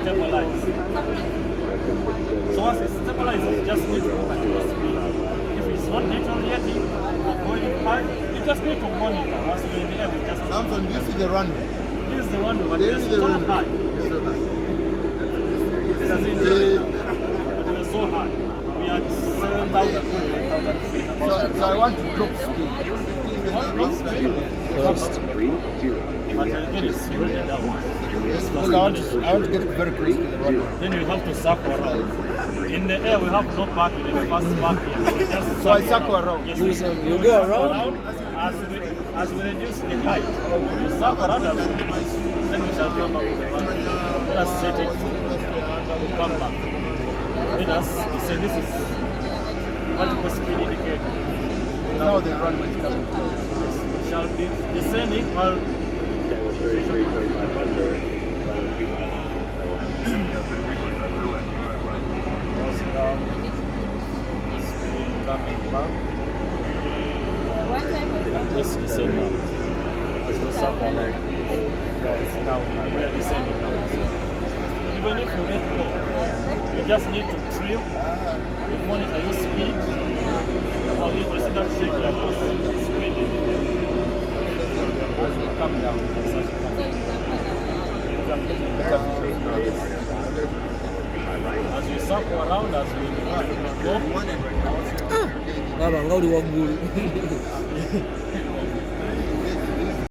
stabilize. So once it stabilizes, you just need to go back to the speed. If it's not deteriorating or going high, you just need to monitor. Once you're in the air, we just Samson, this is the runway. This is the runway, but This it's is the so runway. high. It's so high. It is so high. We are 7,000 feet. So I want to drop speed. First 3-0. But again, it's really down. Because I want to get very close to the runway. Then you have to circle around. In the air, we have no back in the first back here. Just So I circle around. Yes, You go around? As we reduce the height, you circle around as we reduce. Then we shall come back to the back. Let us set it. We'll come back. Let us say this is vertical speed indicator. Now the runway is coming. We shall be descending while coming back. Let's descend now. Let's go circle around. It's now we are descending now. Even if you let go, you just need to trim, you monitor your speed, or you just not shake your speed as you come down. As you circle around, as we go, Baba, ngao di wagulu.